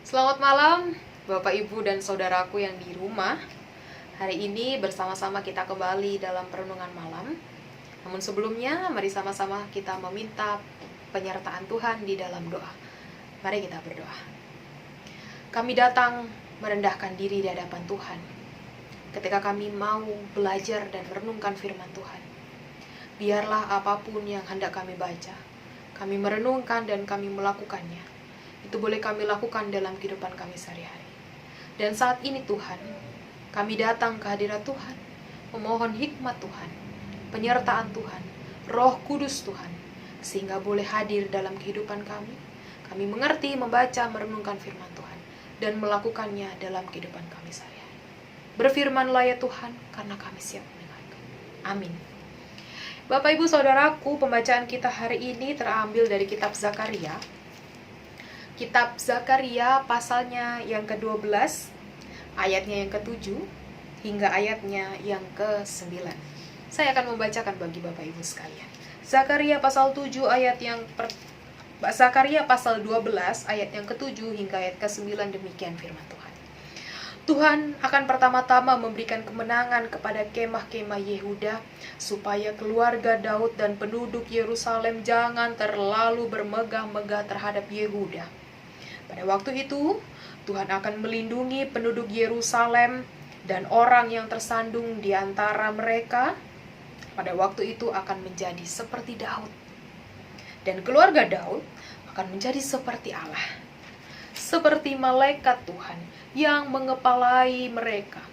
Selamat malam, Bapak, Ibu, dan saudaraku yang di rumah. Hari ini bersama-sama kita kembali dalam perenungan malam. Namun sebelumnya, mari sama-sama kita meminta penyertaan Tuhan di dalam doa. Mari kita berdoa. Kami datang merendahkan diri di hadapan Tuhan ketika kami mau belajar dan merenungkan firman Tuhan. Biarlah apapun yang hendak kami baca, kami merenungkan dan kami melakukannya. Itu boleh kami lakukan dalam kehidupan kami sehari-hari. Dan saat ini Tuhan, kami datang ke hadirat Tuhan, memohon hikmat Tuhan, penyertaan Tuhan, Roh Kudus Tuhan, sehingga boleh hadir dalam kehidupan kami. Kami mengerti, membaca, merenungkan firman Tuhan, dan melakukannya dalam kehidupan kami sehari-hari. Berfirmanlah ya Tuhan, karena kami siap mendengarkan. Amin. Bapak, Ibu, Saudaraku, pembacaan kita hari ini terambil dari kitab Zakaria. Kitab Zakaria pasalnya yang ke-12, ayatnya yang ke-7, hingga ayatnya yang ke-9. Saya akan membacakan bagi Bapak Ibu sekalian. Zakaria pasal 7 ayat Zakaria pasal 12 ayat yang ke-7 hingga ayat ke-9, demikian firman Tuhan. Tuhan akan pertama-tama memberikan kemenangan kepada kemah-kemah Yehuda, supaya keluarga Daud dan penduduk Yerusalem jangan terlalu bermegah-megah terhadap Yehuda. Pada waktu itu, Tuhan akan melindungi penduduk Yerusalem dan orang yang tersandung di antara mereka. Pada waktu itu akan menjadi seperti Daud. Dan keluarga Daud akan menjadi seperti Allah, seperti malaikat Tuhan yang mengepalai mereka.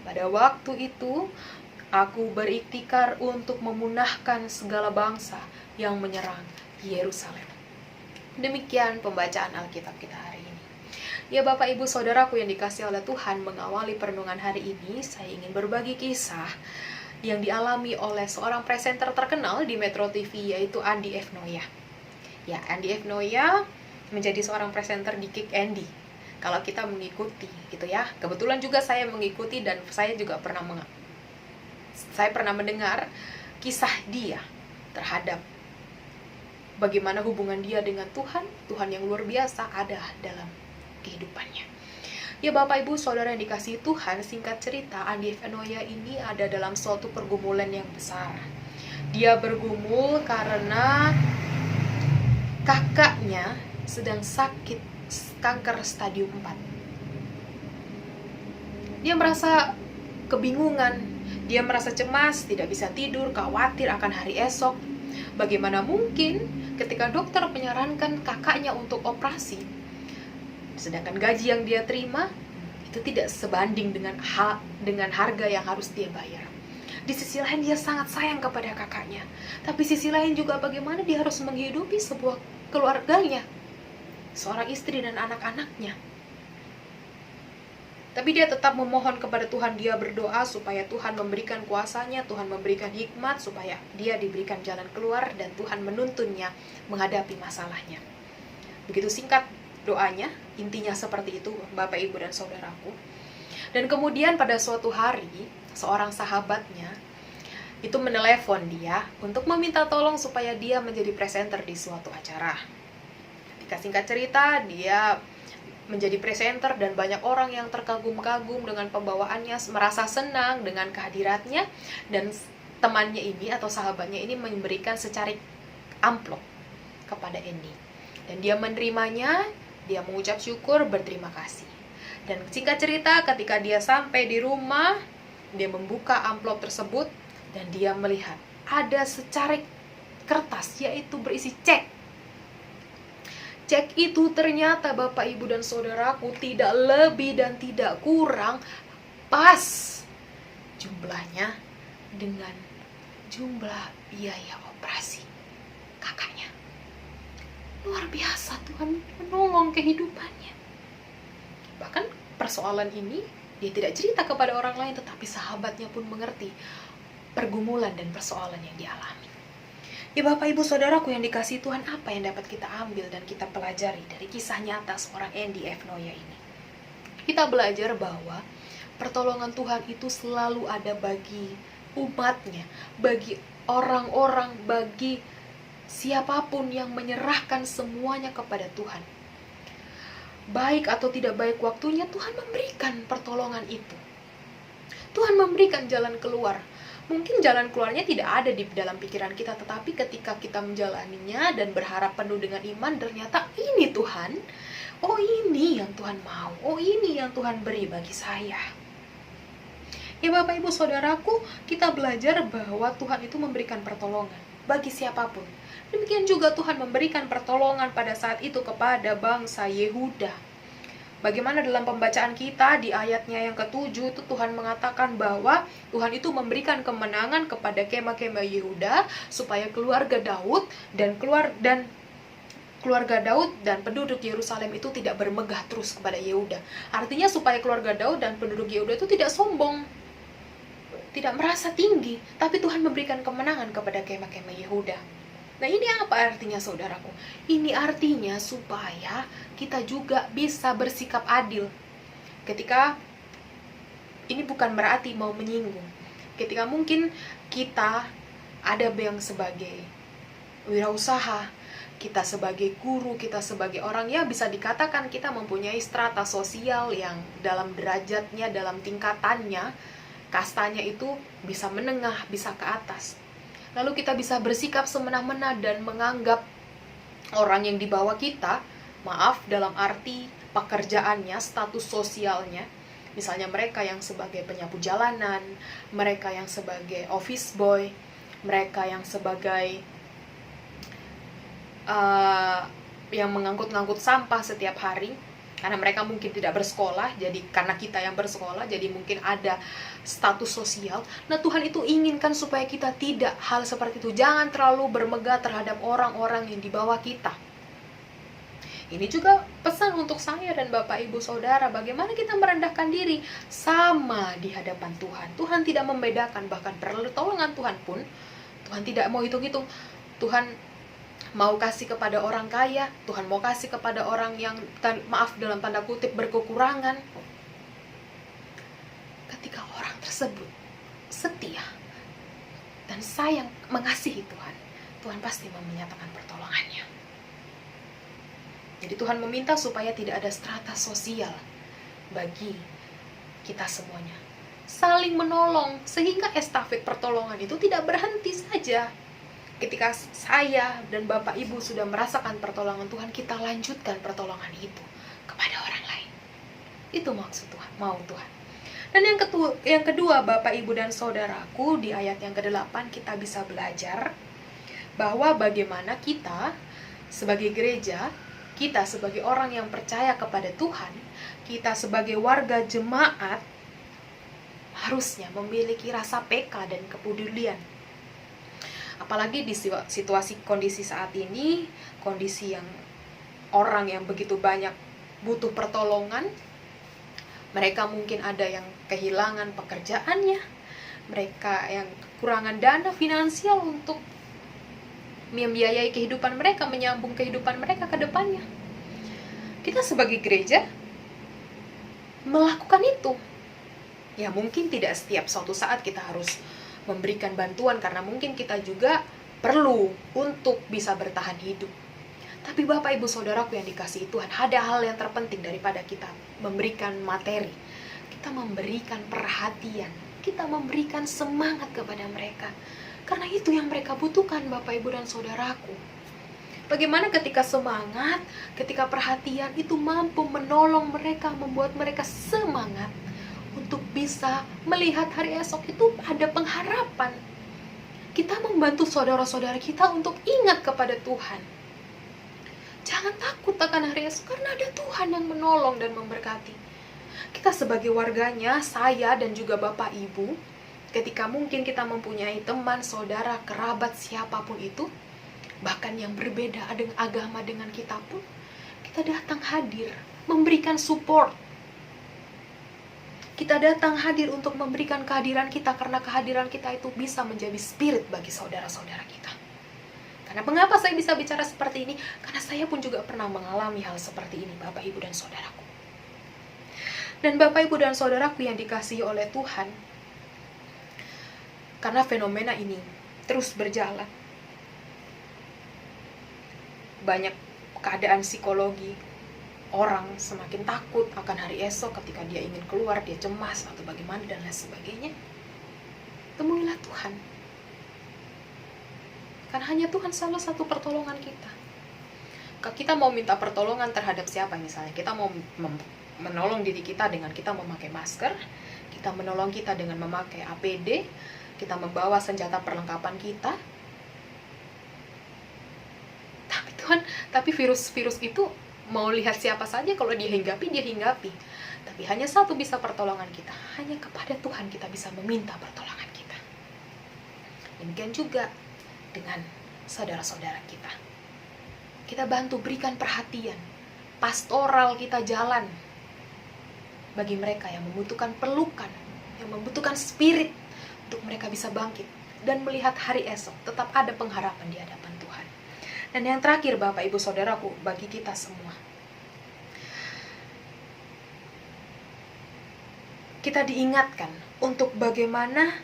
Pada waktu itu, aku berikhtikar untuk memunahkan segala bangsa yang menyerang Yerusalem. Demikian pembacaan Alkitab kita hari ini. Ya Bapak, Ibu, Saudaraku yang dikasihi oleh Tuhan, mengawali perenungan hari ini, saya ingin berbagi kisah yang dialami oleh seorang presenter terkenal di Metro TV, yaitu Andy F. Noya. Ya, Andy F. Noya menjadi seorang presenter di Kick Andy. Kalau kita mengikuti, gitu ya. Kebetulan juga saya mengikuti dan saya juga pernah mendengar kisah dia terhadap bagaimana hubungan dia dengan Tuhan yang luar biasa ada dalam kehidupannya. Ya Bapak, Ibu, Saudara yang dikasihi Tuhan, singkat cerita, Andy F. Noya ini ada dalam suatu pergumulan yang besar. Dia bergumul karena kakaknya sedang sakit kanker stadium 4. Dia merasa kebingungan, dia merasa cemas, tidak bisa tidur, khawatir akan hari esok. Bagaimana mungkin ketika dokter menyarankan kakaknya untuk operasi, sedangkan gaji yang dia terima itu tidak sebanding dengan harga yang harus dia bayar. Di sisi lain dia sangat sayang kepada kakaknya, tapi sisi lain juga bagaimana dia harus menghidupi sebuah keluarganya, seorang istri dan anak-anaknya. Tapi dia tetap memohon kepada Tuhan, dia berdoa supaya Tuhan memberikan kuasanya, Tuhan memberikan hikmat, supaya dia diberikan jalan keluar dan Tuhan menuntunnya menghadapi masalahnya. Begitu singkat doanya, intinya seperti itu Bapak, Ibu, dan Saudaraku. Dan kemudian pada suatu hari, seorang sahabatnya itu menelepon dia untuk meminta tolong supaya dia menjadi presenter di suatu acara. Singkat cerita, dia menjadi presenter dan banyak orang yang terkagum-kagum dengan pembawaannya, merasa senang dengan kehadiratnya, dan temannya ini atau sahabatnya ini memberikan secarik amplop kepada Andy. Dan dia menerimanya, dia mengucap syukur, berterima kasih. Dan singkat cerita, ketika dia sampai di rumah, dia membuka amplop tersebut dan dia melihat ada secarik kertas, yaitu berisi cek. Cek itu ternyata Bapak, Ibu, dan Saudaraku tidak lebih dan tidak kurang pas jumlahnya dengan jumlah biaya operasi kakaknya. Luar biasa, Tuhan menolong kehidupannya. Bahkan persoalan ini dia tidak cerita kepada orang lain, tetapi sahabatnya pun mengerti pergumulan dan persoalan yang dialami. Ya Bapak, Ibu, Saudaraku yang dikasihi Tuhan, apa yang dapat kita ambil dan kita pelajari dari kisah nyata seorang Andy F. Noya ini? Kita belajar bahwa pertolongan Tuhan itu selalu ada bagi umatnya, bagi orang-orang, bagi siapapun yang menyerahkan semuanya kepada Tuhan. baik atau tidak baik waktunya, Tuhan memberikan pertolongan itu. Tuhan memberikan jalan keluar. Mungkin jalan keluarnya tidak ada di dalam pikiran kita, tetapi ketika kita menjalaninya dan berharap penuh dengan iman, ternyata ini Tuhan, oh ini yang Tuhan mau, oh ini yang Tuhan beri bagi saya. Ya Bapak Ibu Saudaraku, kita belajar bahwa Tuhan itu memberikan pertolongan bagi siapapun. Demikian juga Tuhan memberikan pertolongan pada saat itu kepada bangsa Yehuda. Bagaimana dalam pembacaan kita di ayatnya yang ke-7 itu Tuhan mengatakan bahwa Tuhan itu memberikan kemenangan kepada kemah-kemah Yehuda supaya keluarga Daud dan keluarga Daud dan penduduk Yerusalem itu tidak bermegah terus kepada Yehuda. Artinya supaya keluarga Daud dan penduduk Yehuda itu tidak sombong, tidak merasa tinggi, tapi Tuhan memberikan kemenangan kepada kemah-kemah Yehuda. Nah, ini apa artinya saudaraku? Ini artinya supaya kita juga bisa bersikap adil. Ketika, ini bukan berarti mau menyinggung. Ketika mungkin kita ada yang sebagai wirausaha, kita sebagai guru, kita sebagai orang, ya bisa dikatakan kita mempunyai strata sosial yang dalam derajatnya, dalam tingkatannya, kastanya itu bisa menengah, bisa ke atas. Lalu kita bisa bersikap semena-mena dan menganggap orang yang di bawah kita, maaf dalam arti pekerjaannya, status sosialnya, misalnya mereka yang sebagai penyapu jalanan, mereka yang sebagai office boy, mereka yang sebagai yang mengangkut-ngangkut sampah setiap hari, karena mereka mungkin tidak bersekolah, jadi karena kita yang bersekolah, jadi mungkin ada status sosial. Nah, Tuhan itu inginkan supaya kita tidak hal seperti itu. Jangan terlalu bermegah terhadap orang-orang yang di bawah kita. Ini juga pesan untuk saya dan Bapak Ibu Saudara, bagaimana kita merendahkan diri sama di hadapan Tuhan. Tuhan tidak membedakan, bahkan pertolongan Tuhan pun, Tuhan tidak mau hitung-hitung. Tuhan mau kasih kepada orang kaya, Tuhan mau kasih kepada orang yang, maaf dalam tanda kutip, berkekurangan. Ketika orang tersebut setia dan sayang mengasihi Tuhan, Tuhan pasti menyatakan pertolongannya. Jadi Tuhan meminta supaya tidak ada strata sosial bagi kita semuanya. Saling menolong, sehingga estafet pertolongan itu tidak berhenti saja. Ketika saya dan Bapak Ibu sudah merasakan pertolongan Tuhan, kita lanjutkan pertolongan itu kepada orang lain. Itu maksud Tuhan, mau Tuhan. Dan yang kedua, Bapak Ibu dan Saudaraku, di ayat yang ke-8 kita bisa belajar bahwa bagaimana kita sebagai gereja, kita sebagai orang yang percaya kepada Tuhan, kita sebagai warga jemaat harusnya memiliki rasa peka dan kepedulian. Apalagi di situasi kondisi saat ini, kondisi yang orang yang begitu banyak butuh pertolongan. Mereka mungkin ada yang kehilangan pekerjaannya, mereka yang kekurangan dana finansial untuk membiayai kehidupan mereka, menyambung kehidupan mereka ke depannya. Kita sebagai gereja melakukan itu. Ya mungkin tidak setiap suatu saat kita harus memberikan bantuan, karena mungkin kita juga perlu untuk bisa bertahan hidup. Tapi Bapak Ibu Saudaraku yang dikasihi Tuhan, ada hal yang terpenting daripada kita memberikan materi. Kita memberikan perhatian, kita memberikan semangat kepada mereka. Karena itu yang mereka butuhkan, Bapak Ibu dan Saudaraku. Bagaimana ketika semangat, ketika perhatian itu mampu menolong mereka, membuat mereka semangat untuk bisa melihat hari esok itu ada pengharapan. Kita membantu saudara-saudara kita untuk ingat kepada Tuhan. Jangan takut akan hari esok, karena ada Tuhan yang menolong dan memberkati. Kita sebagai warganya, saya dan juga Bapak Ibu, ketika mungkin kita mempunyai teman, saudara, kerabat, siapapun itu, bahkan yang berbeda dengan agama dengan kita pun, kita datang hadir, memberikan support. Kita datang hadir untuk memberikan kehadiran kita, karena kehadiran kita itu bisa menjadi spirit bagi saudara-saudara kita. Karena mengapa saya bisa bicara seperti ini? Karena saya pun juga pernah mengalami hal seperti ini, Bapak, Ibu, dan Saudaraku. Dan Bapak, Ibu, dan Saudaraku yang dikasihi oleh Tuhan, karena fenomena ini terus berjalan, banyak keadaan psikologi, orang semakin takut akan hari esok ketika dia ingin keluar, dia cemas atau bagaimana dan lain sebagainya, temuilah Tuhan. Kan hanya Tuhan salah satu pertolongan kita. Kita mau minta pertolongan terhadap siapa misalnya? Kita mau menolong diri kita dengan kita memakai masker, kita menolong kita dengan memakai APD, kita membawa senjata perlengkapan kita. Tapi virus-virus itu mau lihat siapa saja, kalau dia hinggapi, dia hinggapi. Tapi hanya satu bisa pertolongan kita, hanya kepada Tuhan kita bisa meminta pertolongan kita. Demikian juga dengan saudara-saudara kita. Kita bantu berikan perhatian, pastoral kita jalan bagi mereka yang membutuhkan pelukan, yang membutuhkan spirit untuk mereka bisa bangkit dan melihat hari esok, tetap ada pengharapan di hadapan Tuhan. Dan yang terakhir Bapak Ibu Saudaraku, bagi kita semua, kita diingatkan untuk bagaimana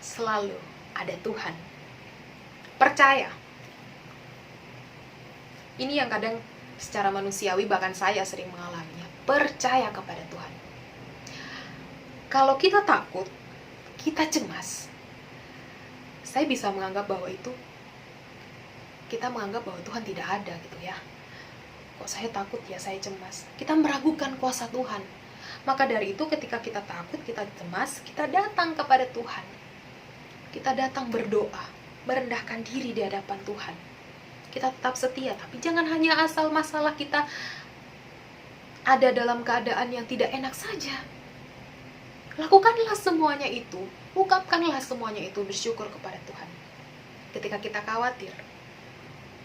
selalu ada Tuhan. Percaya. Ini yang kadang secara manusiawi bahkan saya sering mengalaminya. Percaya kepada Tuhan. Kalau kita takut, kita cemas, saya bisa menganggap bahwa itu, kita menganggap bahwa Tuhan tidak ada gitu ya. Kok saya takut ya, saya cemas. Kita meragukan kuasa Tuhan. Maka dari itu ketika kita takut, kita cemas, kita datang kepada Tuhan. Kita datang berdoa, merendahkan diri di hadapan Tuhan. Kita tetap setia, tapi jangan hanya asal masalah kita ada dalam keadaan yang tidak enak saja. Lakukanlah semuanya itu, ungkapkanlah semuanya itu, bersyukur kepada Tuhan. Ketika kita khawatir,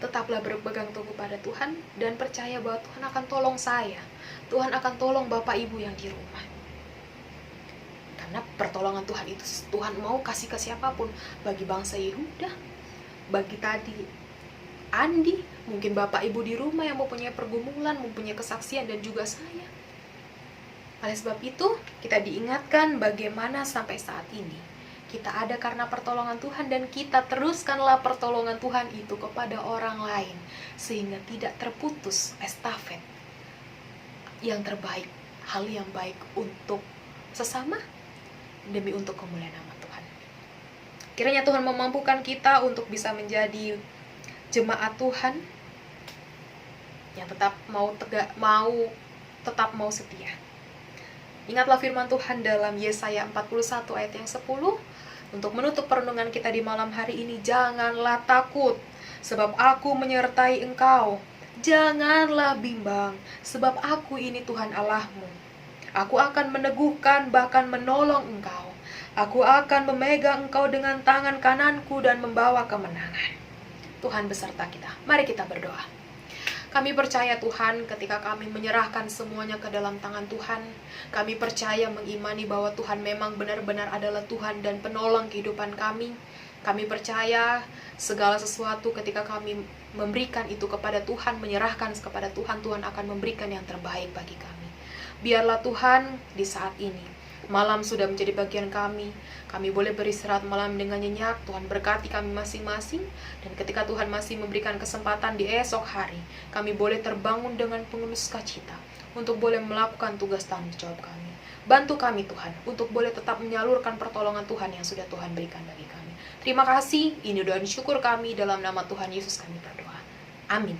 tetaplah berpegang teguh pada Tuhan dan percaya bahwa Tuhan akan tolong saya. Tuhan akan tolong Bapak Ibu yang di rumah. Karena pertolongan Tuhan itu Tuhan mau kasih ke siapapun. Bagi bangsa Yehuda, bagi tadi Andi, mungkin Bapak Ibu di rumah yang mempunyai pergumulan, mempunyai kesaksian, dan juga saya. Oleh sebab itu, kita diingatkan bagaimana sampai saat ini kita ada karena pertolongan Tuhan, dan kita teruskanlah pertolongan Tuhan itu kepada orang lain sehingga tidak terputus estafet yang terbaik, hal yang baik untuk sesama demi untuk kemuliaan nama Tuhan. Kiranya Tuhan memampukan kita untuk bisa menjadi jemaat Tuhan yang tetap mau setia. Ingatlah firman Tuhan dalam Yesaya 41 ayat yang 10. Untuk menutup perenungan kita di malam hari ini, janganlah takut, sebab aku menyertai engkau. Janganlah bimbang, sebab aku ini Tuhan Allahmu. Aku akan meneguhkan, bahkan menolong engkau. Aku akan memegang engkau dengan tangan kananku dan membawa kemenangan. Tuhan beserta kita. Mari kita berdoa. Kami percaya Tuhan, ketika kami menyerahkan semuanya ke dalam tangan Tuhan, kami percaya mengimani bahwa Tuhan memang benar-benar adalah Tuhan dan penolong kehidupan kami. Kami percaya segala sesuatu ketika kami memberikan itu kepada Tuhan, menyerahkan kepada Tuhan, Tuhan akan memberikan yang terbaik bagi kami. Biarlah Tuhan di saat ini, malam sudah menjadi bagian kami boleh beristirahat malam dengan nyenyak. Tuhan berkati kami masing-masing, dan ketika Tuhan masih memberikan kesempatan di esok hari, kami boleh terbangun dengan penuh sukacita untuk boleh melakukan tugas tanggung jawab kami. Bantu kami Tuhan untuk boleh tetap menyalurkan pertolongan Tuhan yang sudah Tuhan berikan bagi kami. Terima kasih, ini doa dan syukur kami, dalam nama Tuhan Yesus kami berdoa. Amin.